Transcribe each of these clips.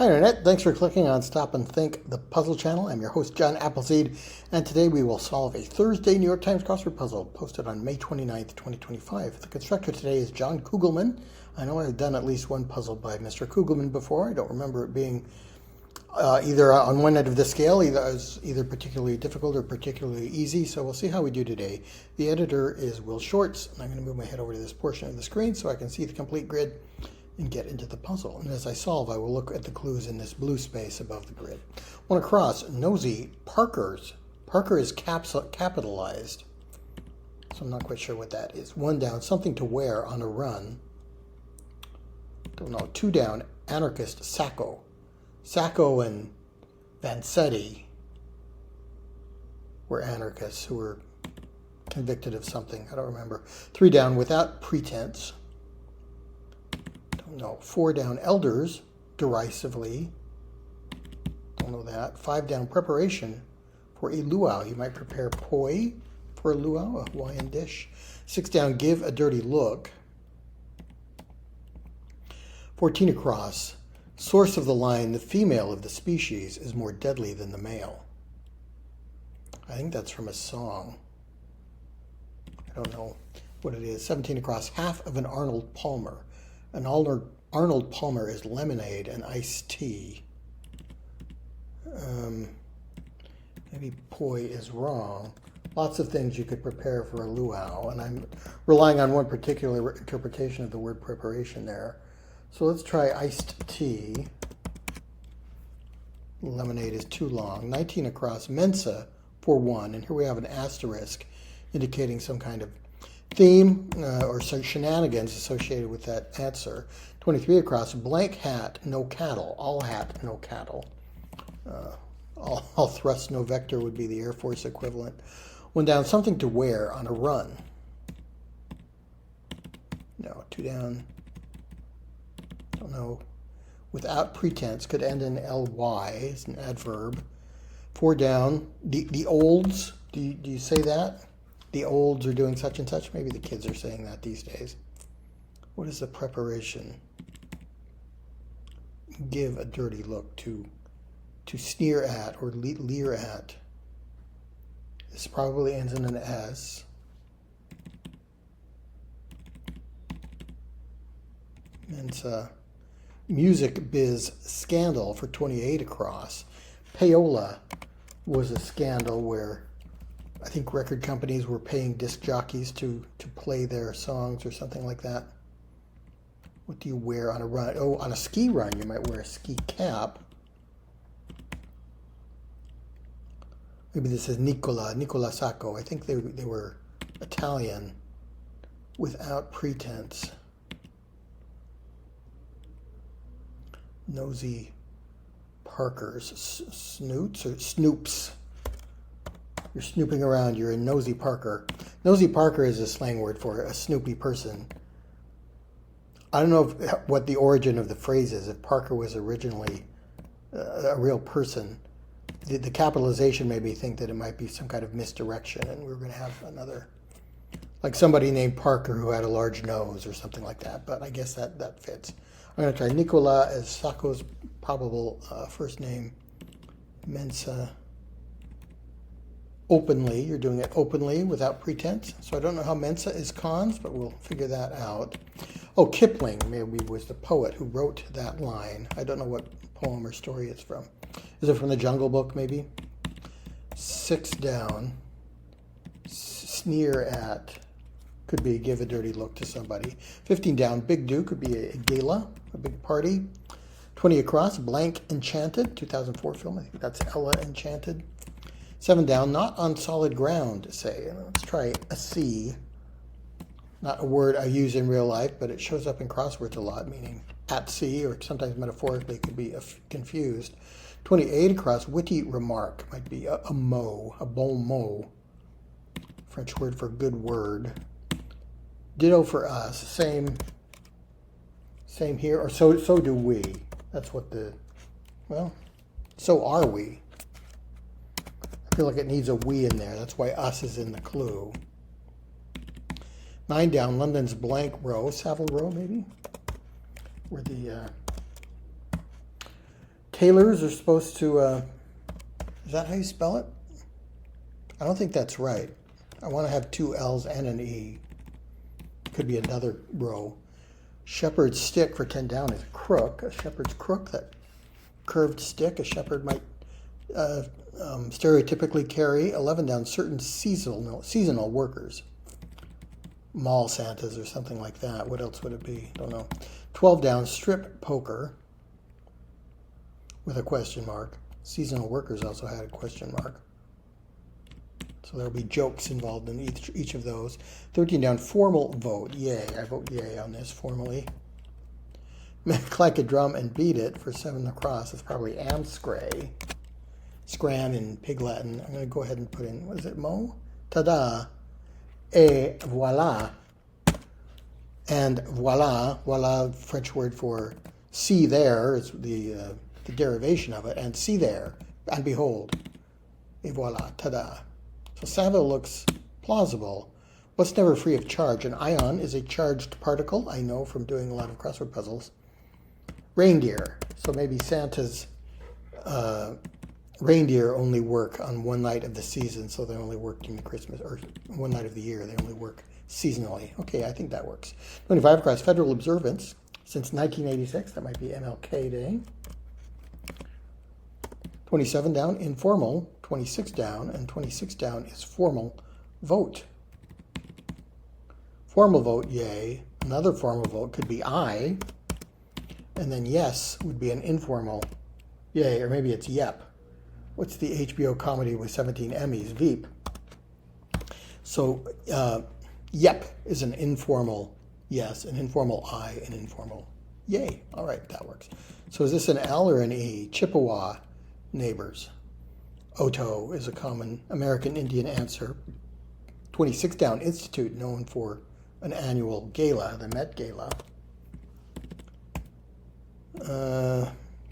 Hi Internet, thanks for clicking on Stop and Think, the puzzle channel. I'm your host John Appleseed, and today we will solve a Thursday New York Times crossword puzzle posted on May 29th, 2025. The constructor today is John Kugelman. I know I've done at least one puzzle by Mr. Kugelman before. I don't remember it being either on one end of the scale, either particularly difficult or particularly easy, so we'll see how we do today. The editor is Will Shorts, and I'm going to move my head over to this portion of the screen so I can see the complete grid and get into the puzzle. And as I solve, I will look at the clues in this blue space above the grid. One across, nosy Parkers. Parker is capitalized, so I'm not quite sure what that is. One down, something to wear on a run. Don't know. Two down, anarchist Sacco. Sacco and Vanzetti were anarchists who were convicted of something. I don't remember. Three down, without pretense. No, four down, elders, derisively. Don't know that. Five down, preparation for a luau. You might prepare poi for a luau, a Hawaiian dish. Six down, give a dirty look. 14 across, source of the line, the female of the species is more deadly than the male. I think that's from a song. I don't know what it is. 17 across, half of an Arnold Palmer. An Arnold Palmer is lemonade and iced tea. Maybe poi is wrong. Lots of things you could prepare for a luau, and I'm relying on one particular interpretation of the word preparation there. So let's try iced tea. Lemonade is too long. 19 across, Mensa for one, and here we have an asterisk indicating some kind of theme or shenanigans associated with that answer. 23 across, blank hat, no cattle. All hat, no cattle. All thrust, no vector would be the Air Force equivalent. One down, something to wear on a run. No, two down. Don't know. Without pretense could end in ly. It's an adverb. Four down, the olds. Do you say that? The olds are doing such and such. Maybe the kids are saying that these days. What is the preparation? Give a dirty look, to sneer at or leer at. This probably ends in an S. Mensa. Music biz scandal for 28 across. Payola was a scandal where I think record companies were paying disc jockeys to play their songs or something like that. What do you wear on a run? Oh, on a ski run, you might wear a ski cap. Maybe this is Nicola Sacco. I think they were Italian. Without pretense. Nosy Parkers. Snoots or snoops? You're snooping around, you're a nosy Parker. Nosy Parker is a slang word for a snoopy person. I don't know what the origin of the phrase is. If Parker was originally a real person, the capitalization made me think that it might be some kind of misdirection, and we were going to have another, like somebody named Parker who had a large nose or something like that, but I guess that fits. I'm going to try Nicola as Sacco's probable first name. Mensa. Openly, you're doing it openly without pretense. So I don't know how Mensa is cons, but we'll figure that out. Oh, Kipling maybe was the poet who wrote that line. I don't know what poem or story it's from. Is it from the Jungle Book maybe? Six down. Sneer at could be give a dirty look to somebody. 15 down, big do could be a gala, a big party. 20 across, blank enchanted, 2004 film. I think that's Ella Enchanted. 7 down, not on solid ground, say. Let's try a C. Not a word I use in real life, but it shows up in crosswords a lot, meaning at sea, or sometimes metaphorically could be confused. 28 across, witty remark. Might be a mot, a bon mot. French word for good word. Ditto for us. Same here, or so do we. That's what so are we. I feel like it needs a we in there. That's why us is in the clue. 9 down, London's blank row. Savile Row, maybe? Where the tailors are supposed to, is that how you spell it? I don't think that's right. I want to have two L's and an E. Could be another row. Shepherd's stick for 10 down is a crook. A shepherd's crook, that curved stick a shepherd might stereotypically carry. 11 down, certain seasonal workers. Mall Santas or something like that. What else would it be? Don't know. 12 down, strip poker with a question mark. Seasonal workers also had a question mark. So there'll be jokes involved in each of those. 13 down, formal vote. Yay. I vote yay on this formally. Clack a drum and beat it for 7 across. It's probably amscray. Scran in Pig Latin. I'm going to go ahead and put in, what is it, mo? Ta-da. Et voila. And voila, French word for see there is the derivation of it. And see there, and behold. Et voila, ta-da. So Savile looks plausible. What's never free of charge? An ion is a charged particle, I know from doing a lot of crossword puzzles. Reindeer. So maybe Santa's reindeer only work on one night of the season, so they only work during Christmas, or one night of the year. They only work seasonally. Okay, I think that works. 25 across, federal observance since 1986. That might be MLK Day. 27 down, informal. 26 down, and 26 down is formal vote. Formal vote, yay. Another formal vote could be aye. And then yes would be an informal yay, or maybe it's yep. What's the HBO comedy with 17 Emmys? Veep. So yep is an informal yes, an informal aye, an informal yay. All right, that works. So is this an L or an E? Chippewa neighbors. Oto is a common American Indian answer. 26 down, institute, known for an annual gala, the Met Gala.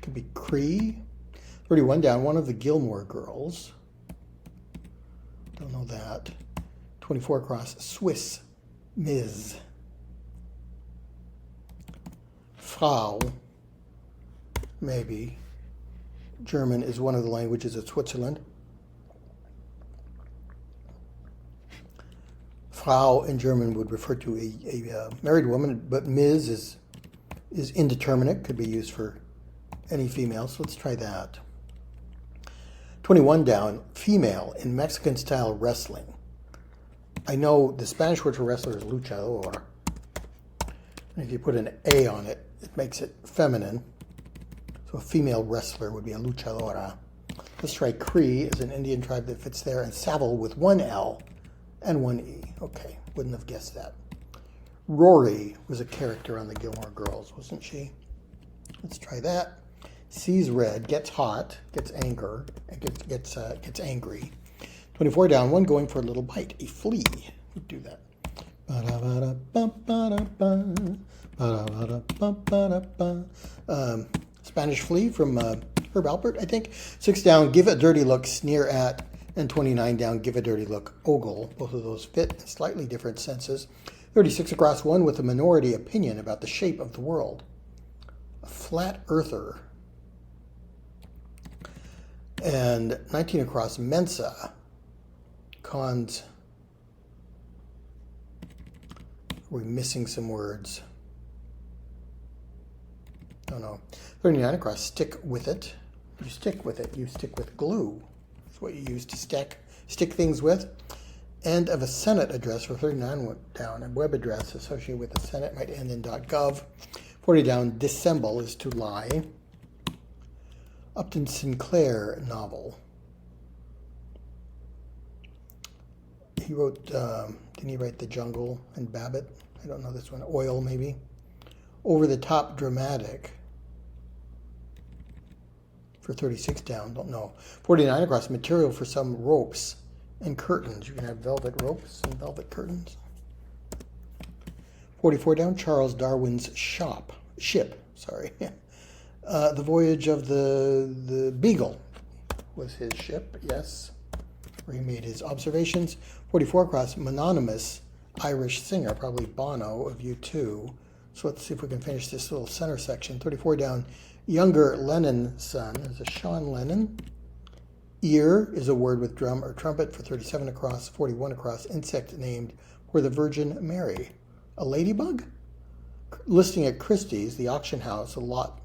Could be Cree. 31 down, one of the Gilmore Girls. Don't know that. 24 across, Swiss, Ms. Frau, maybe. German is one of the languages of Switzerland. Frau in German would refer to a married woman, but Ms. is indeterminate, could be used for any female, so let's try that. 21 down, female in Mexican-style wrestling. I know the Spanish word for wrestler is luchador. And if you put an A on it, it makes it feminine. So a female wrestler would be a luchadora. Let's try Cree as an Indian tribe that fits there, and Savile with one L and one E. Okay, wouldn't have guessed that. Rory was a character on the Gilmore Girls, wasn't she? Let's try that. Sees red, gets hot, gets anger, and gets angry. 24 down, one going for a little bite. A flea would do that. Spanish flea from Herb Alpert, I think. 6 down, give a dirty look, sneer at. And 29 down, give a dirty look, ogle. Both of those fit in slightly different senses. 36 across, one with a minority opinion about the shape of the world. A flat earther. And 19 across, Mensa. Cons. We're missing some words. Don't know. 39 across, stick with it. You stick with it. You stick with glue. That's what you use to stick things with. End of a Senate address for 39 went down. A web address associated with the Senate might end in .gov. 40 down, dissemble is to lie. Upton Sinclair novel. He wrote, didn't he write The Jungle and Babbitt? I don't know this one. Oil, maybe. Over the top dramatic. For 36 down, don't know. 49 across, material for some ropes and curtains. You can have velvet ropes and velvet curtains. 44 down, Charles Darwin's ship. The voyage of the Beagle was his ship, yes, where he made his observations. 44 across, mononymous Irish singer, probably Bono of U2. So let's see if we can finish this little center section. 34 down, Younger Lennon's son is a Sean Lennon. Ear is a word with drum or trumpet for 37 across, 41 across. Insect named for the Virgin Mary. A ladybug? Listing at Christie's, the auction house, a lot.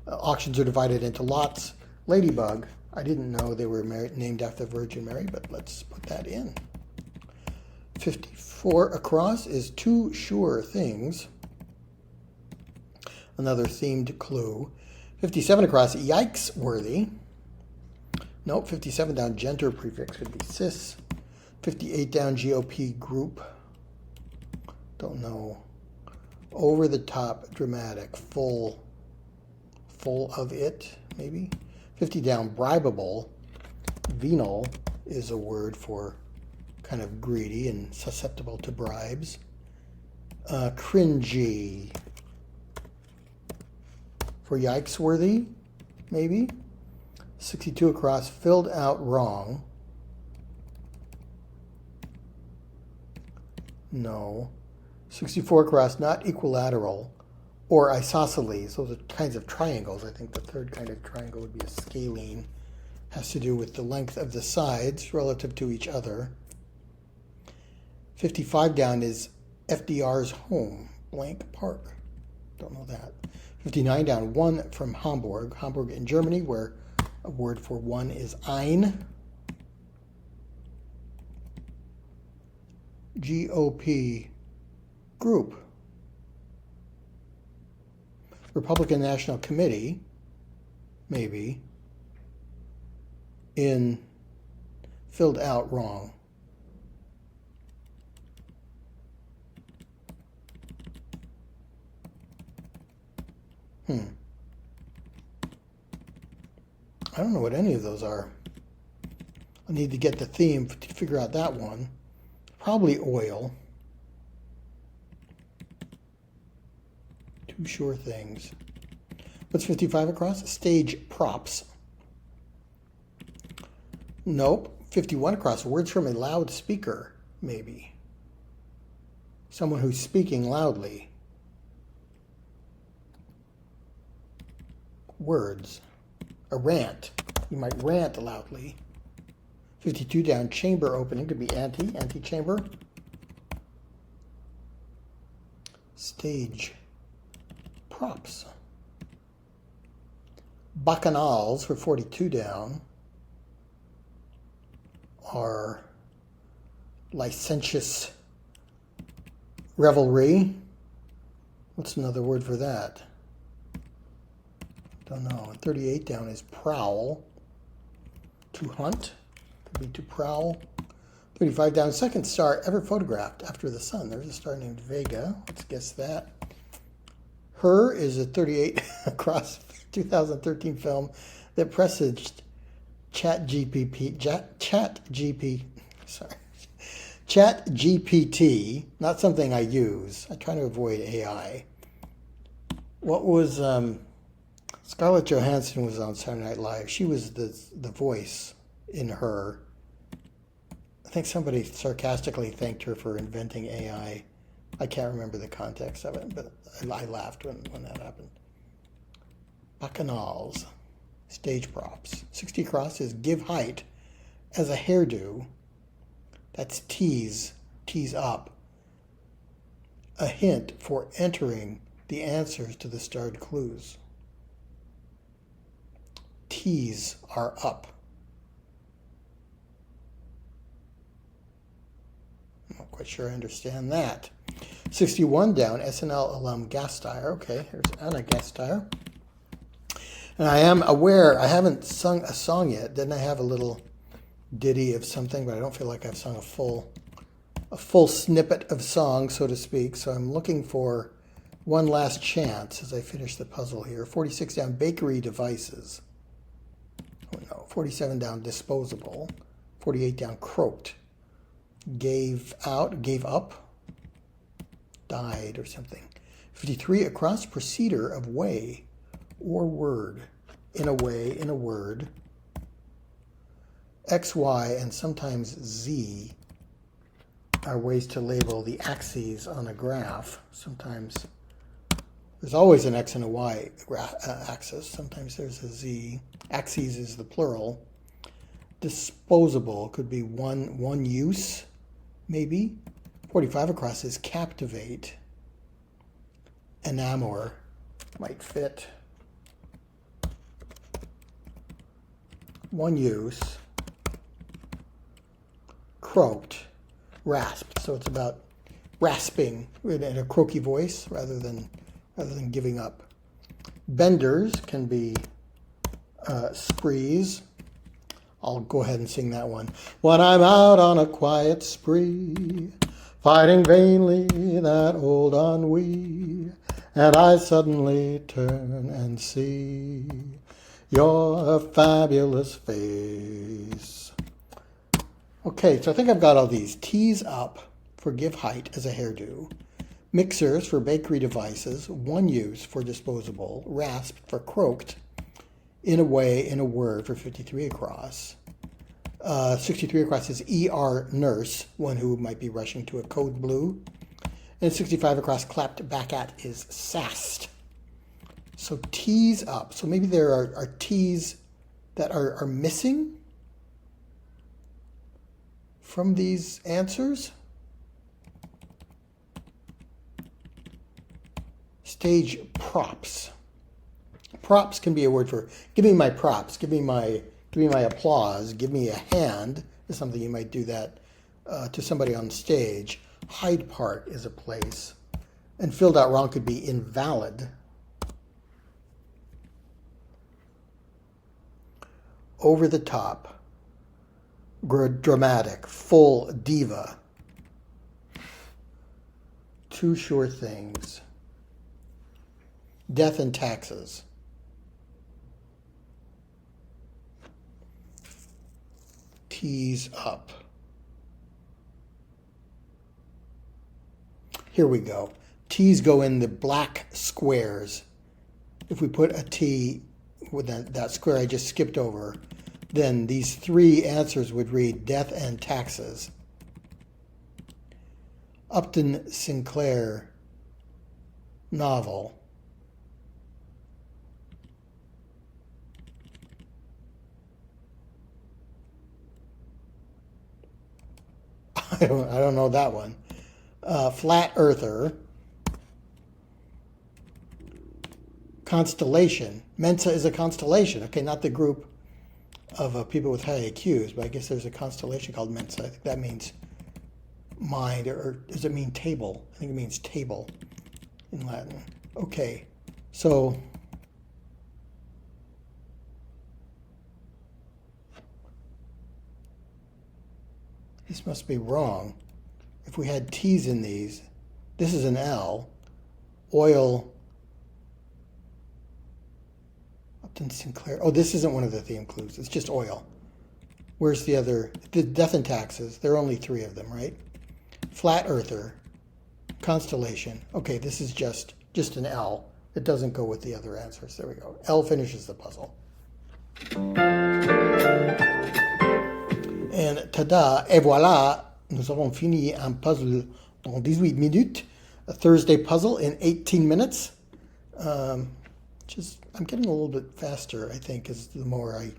Auctions are divided into lots. Ladybug. I didn't know they were named after the Virgin Mary, but let's put that in. 54 across is two sure things. Another themed clue. 57 across, yikes worthy. Nope, 57 down, gender prefix would be cis. 58 down, GOP group. Don't know. Over the top, dramatic, full of it, maybe. 50 down, bribable. Venal is a word for kind of greedy and susceptible to bribes. Cringy. For yikes worthy, maybe. 62 across, filled out wrong. No. 64 across, not equilateral. Or isosceles. Those are kinds of triangles. I think the third kind of triangle would be a scalene. Has to do with the length of the sides relative to each other. 55 down is FDR's home, blank park. Don't know that. 59 down, one from Hamburg. Hamburg in Germany, where a word for one is ein. GOP group. Republican National Committee, maybe, in filled out wrong. I don't know what any of those are. I need to get the theme to figure out that one. Probably oil. Two sure things. What's 55 across? Stage props. Nope. 51 across. Words from a loudspeaker, maybe. Someone who's speaking loudly. Words. A rant. You might rant loudly. 52 down, chamber opening. Could be antechamber. Stage props. Bacchanals for 42 down are licentious revelry. What's another word for that? Don't know. 38 down is prowl. To hunt. Could be to prowl. 35 down, second star ever photographed after the sun. There's a star named Vega. Let's guess that. Her is a 38 across 2013 film that presaged ChatGPT, not something I use. I try to avoid AI. What was Scarlett Johansson was on Saturday Night Live. She was the voice in Her. I think somebody sarcastically thanked her for inventing AI. I can't remember the context of it, but I laughed when that happened. Bacchanals, stage props. 60 across is give height as a hairdo. That's tease up. A hint for entering the answers to the starred clues. T's are up. I'm not quite sure I understand that. 61 down, SNL alum Gasteyer. Okay, here's Anna Gasteyer. And I am aware, I haven't sung a song yet. Didn't I have a little ditty of something, but I don't feel like I've sung a full snippet of song, so to speak. So I'm looking for one last chance as I finish the puzzle here. 46 down, bakery devices. Oh no, 47 down, disposable. 48 down, croaked. Gave up, died or something. 53 across, procedure of way or word. In a way, in a word. X, Y, and sometimes Z are ways to label the axes on a graph. Sometimes There's always an X and a Y axis. Sometimes there's a Z. Axes is the plural. Disposable could be one use, maybe. 45 across is captivate. Enamor might fit. One use. Croaked, rasped. So it's about rasping in a croaky voice rather than giving up. Benders can be sprees. I'll go ahead and sing that one. When I'm out on a quiet spree, fighting vainly that old ennui, and I suddenly turn and see your fabulous face. Okay, so I think I've got all these. Tease up for give height as a hairdo. Mixers for bakery devices. One use for disposable. Rasp for croaked. In a way, in a word for 53 across. 63 across is ER nurse, one who might be rushing to a code blue. And 65 across clapped back at is sassed. So tease up. So maybe there are T's that are missing from these answers. Stage props. Props can be a word for give me my props, give me my applause, give me a hand is something you might do that to somebody on stage. Hyde Park is a place. And filled out wrong could be invalid. Over the top. Dramatic. Full diva. Two sure things. Death and taxes. Tease up. Here we go. T's go in the black squares. If we put a T with that square I just skipped over, then these three answers would read death and taxes. Upton Sinclair novel. I don't know that one. Flat earther. Constellation. Mensa is a constellation. Okay, not the group of people with high IQs, but I guess there's a constellation called Mensa. I think that means mind, or does it mean table? I think it means table in Latin. Okay, so this must be wrong. If we had T's in these, this is an L. Oil. Upton Sinclair. Oh, this isn't one of the theme clues. It's just oil. Where's the other? The death and taxes. There are only three of them, right? Flat earther. Constellation. Okay, this is just an L. It doesn't go with the other answers. There we go. L finishes the puzzle. And tada, et voilà, nous avons fini un puzzle dans 18 minutes. A Thursday puzzle in 18 minutes. I'm getting a little bit faster, I think, as the more I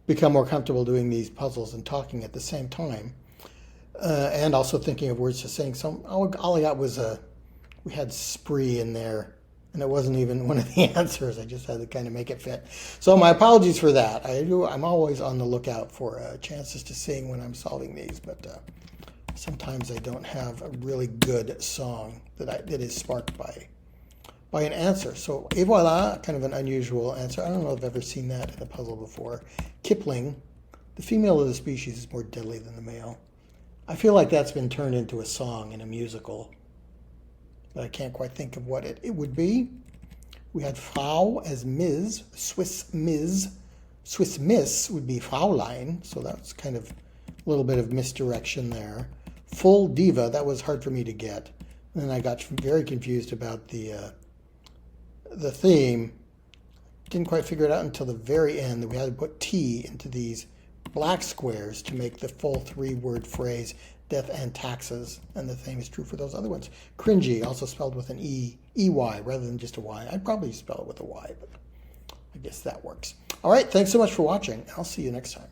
become more comfortable doing these puzzles and talking at the same time. And also thinking of words to sing. So all I got was we had spree in there, and it wasn't even one of the answers. I just had to kind of make it fit. So my apologies for that. I'm always on the lookout for chances to sing when I'm solving these, but sometimes I don't have a really good song that is sparked by an answer. So, et voila, kind of an unusual answer. I don't know if I've ever seen that in a puzzle before. Kipling, the female of the species is more deadly than the male. I feel like that's been turned into a song in a musical, but I can't quite think of what it would be. We had Frau as Ms., Swiss Ms. Swiss Miss would be Fraulein, so that's kind of a little bit of misdirection there. Full diva, that was hard for me to get. And then I got very confused about the theme. Didn't quite figure it out until the very end that we had to put T into these black squares to make the full three-word phrase, death and taxes. And the same is true for those other ones. Cringy, also spelled with an E E-Y rather than just a Y. I'd probably spell it with a Y, but I guess that works. All right, thanks so much for watching. I'll see you next time.